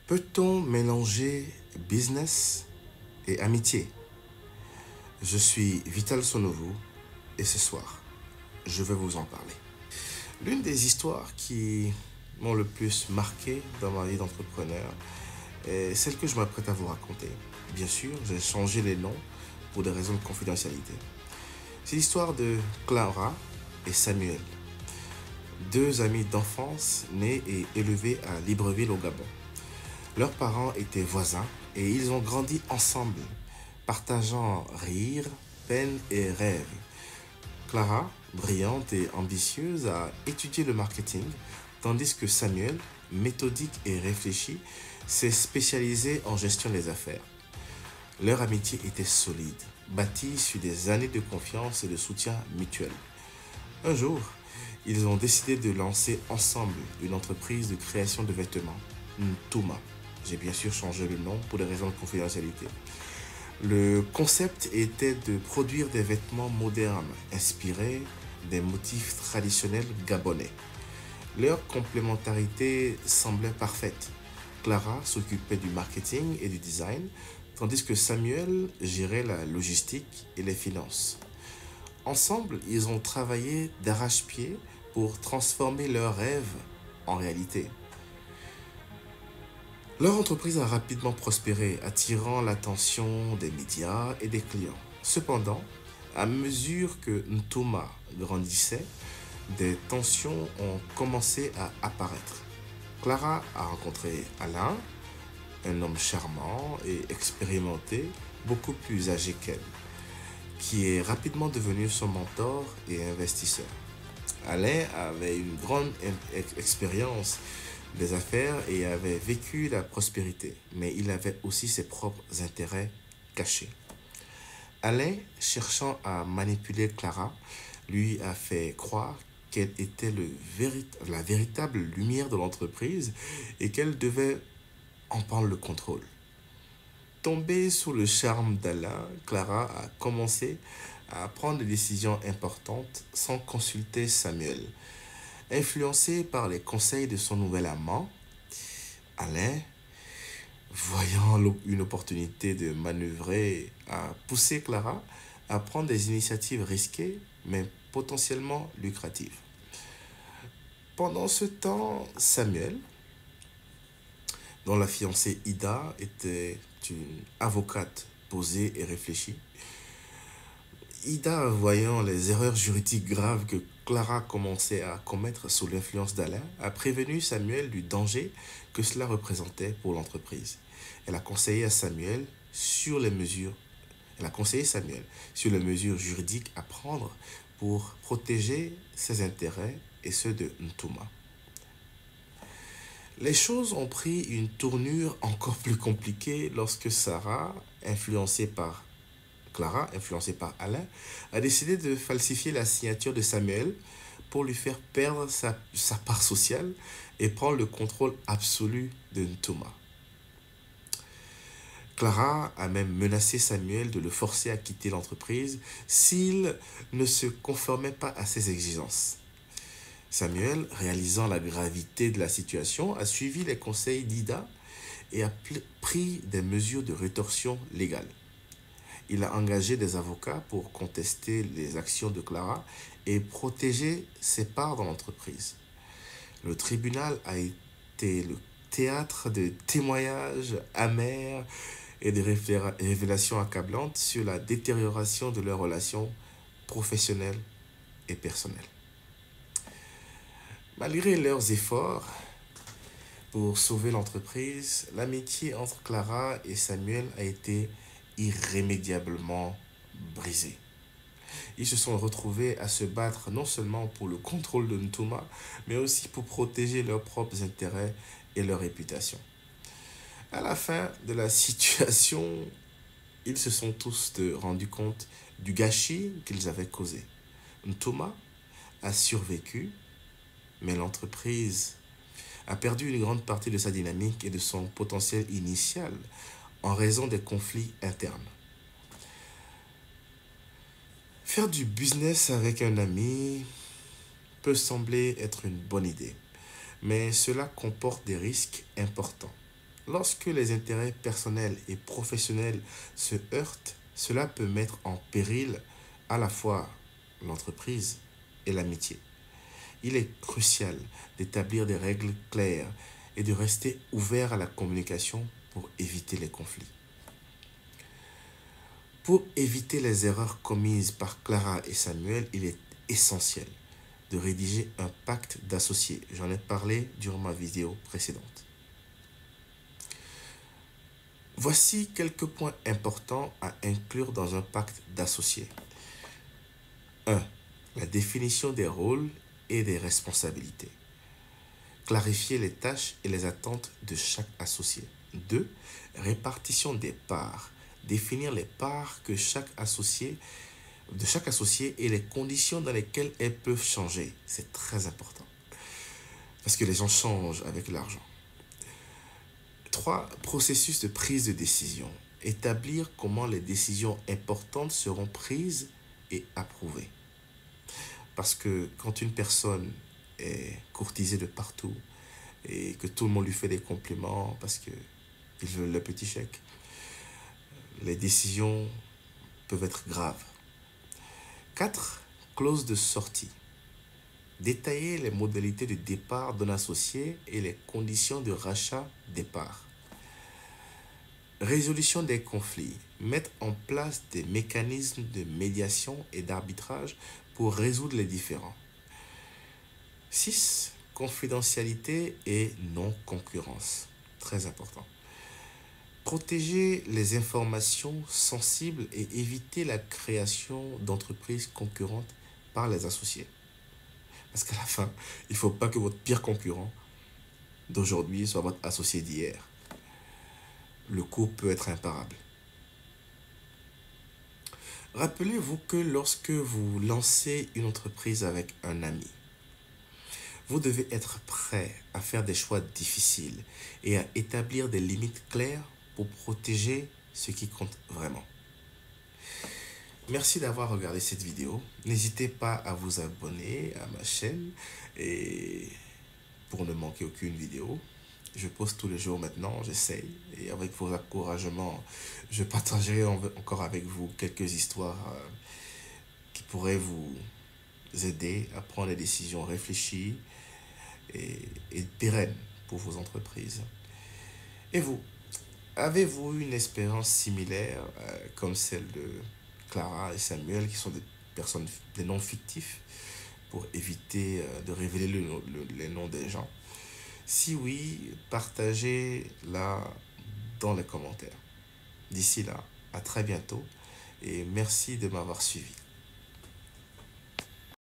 Peut-on mélanger business et amitié? Je suis Vital Sonovu et ce soir, je vais vous en parler. L'une des histoires qui m'ont le plus marqué dans ma vie d'entrepreneur est celle que je m'apprête à vous raconter. Bien sûr, j'ai changé les noms pour des raisons de confidentialité. C'est l'histoire de Clara et Samuel, deux amis d'enfance nés et élevés à Libreville au Gabon. Leurs parents étaient voisins et ils ont grandi ensemble, partageant rires, peines et rêves. Clara, brillante et ambitieuse, a étudié le marketing, tandis que Samuel, méthodique et réfléchi, s'est spécialisé en gestion des affaires. Leur amitié était solide, bâtie sur des années de confiance et de soutien mutuel. Un jour, ils ont décidé de lancer ensemble une entreprise de création de vêtements, Ntuma. J'ai bien sûr changé le nom pour des raisons de confidentialité. Le concept était de produire des vêtements modernes, inspirés des motifs traditionnels gabonais. Leur complémentarité semblait parfaite. Clara s'occupait du marketing et du design, tandis que Samuel gérait la logistique et les finances. Ensemble, ils ont travaillé d'arrache-pied pour transformer leurs rêves en réalité. Leur entreprise a rapidement prospéré, attirant l'attention des médias et des clients. Cependant, à mesure que Ntoma grandissait, des tensions ont commencé à apparaître. Clara a rencontré Alain, un homme charmant et expérimenté, beaucoup plus âgé qu'elle, qui est rapidement devenu son mentor et investisseur. Alain avait une grande expérience des affaires et avait vécu la prospérité, mais il avait aussi ses propres intérêts cachés. Alain, cherchant à manipuler Clara, lui a fait croire qu'elle était la véritable lumière de l'entreprise et qu'elle devait en prendre le contrôle. Tombée sous le charme d'Alain, Clara a commencé à prendre des décisions importantes sans consulter Samuel. Influencée par les conseils de son nouvel amant, Alain, voyant une opportunité de manœuvrer, a poussé Clara à prendre des initiatives risquées mais potentiellement lucratives. Pendant ce temps, Samuel, dont la fiancée Ida était une avocate posée et réfléchie, Ida, voyant les erreurs juridiques graves que Clara commençait à commettre sous l'influence d'Alain, a prévenu Samuel du danger que cela représentait pour l'entreprise. Elle a conseillé à Samuel sur les mesures, Elle a conseillé Samuel sur les mesures juridiques à prendre pour protéger ses intérêts et ceux de Ntuma. Les choses ont pris une tournure encore plus compliquée lorsque Clara, influencée par Alain, a décidé de falsifier la signature de Samuel pour lui faire perdre sa part sociale et prendre le contrôle absolu de Ntoma. Clara a même menacé Samuel de le forcer à quitter l'entreprise s'il ne se conformait pas à ses exigences. Samuel, réalisant la gravité de la situation, a suivi les conseils d'Ida et a pris des mesures de rétorsion légale. Il a engagé des avocats pour contester les actions de Clara et protéger ses parts dans l'entreprise. Le tribunal a été le théâtre de témoignages amers et de révélations accablantes sur la détérioration de leurs relations professionnelles et personnelles. Malgré leurs efforts pour sauver l'entreprise, l'amitié entre Clara et Samuel a été irrémédiablement brisée. Ils se sont retrouvés à se battre non seulement pour le contrôle de Ntoma, mais aussi pour protéger leurs propres intérêts et leur réputation. À la fin de la situation, ils se sont tous rendus compte du gâchis qu'ils avaient causé. Ntoma a survécu, mais l'entreprise a perdu une grande partie de sa dynamique et de son potentiel initial en raison des conflits internes. Faire du business avec un ami peut sembler être une bonne idée, mais cela comporte des risques importants. lorsque les intérêts personnels et professionnels se heurtent, cela peut mettre en péril à la fois l'entreprise et l'amitié. Il est crucial d'établir des règles claires et de rester ouvert à la communication pour éviter les conflits. Pour éviter les erreurs commises par Clara et Samuel, il est essentiel de rédiger un pacte d'associés. J'en ai parlé durant ma vidéo précédente. Voici quelques points importants à inclure dans un pacte d'associés. 1. La définition des rôles et des responsabilités. Clarifier les tâches et les attentes de chaque associé. 2. Répartition des parts. Définir les parts de chaque associé et les conditions dans lesquelles elles peuvent changer. C'est très important. Parce que les gens changent avec l'argent. 3. Processus de prise de décision. Établir comment les décisions importantes seront prises et approuvées. Parce que quand une personne est courtisée de partout et que tout le monde lui fait des compliments parce qu'ils veulent le petit chèque, les décisions peuvent être graves. 4. Clause de sortie. Détailler les modalités de départ d'un associé et les conditions de rachat des parts. Résolution des conflits. Mettre en place des mécanismes de médiation et d'arbitrage pour résoudre les différends. 6. Confidentialité et non-concurrence. Très important. Protéger les informations sensibles et éviter la création d'entreprises concurrentes par les associés. Parce qu'à la fin, il ne faut pas que votre pire concurrent d'aujourd'hui soit votre associé d'hier. Le coût peut être imparable. Rappelez-vous que lorsque vous lancez une entreprise avec un ami, vous devez être prêt à faire des choix difficiles et à établir des limites claires pour protéger ce qui compte vraiment. Merci d'avoir regardé cette vidéo. N'hésitez pas à vous abonner à ma chaîne et pour ne manquer aucune vidéo. Je poste tous les jours maintenant, j'essaye. Et avec vos encouragements, je partagerai encore avec vous quelques histoires qui pourraient vous aider à prendre des décisions réfléchies et pérennes pour vos entreprises. Et vous, avez-vous une expérience similaire comme celle de Clara et Samuel, qui sont des noms fictifs, pour éviter de révéler les noms des gens? Si oui, partagez-la dans les commentaires. D'ici là, à très bientôt et merci de m'avoir suivi.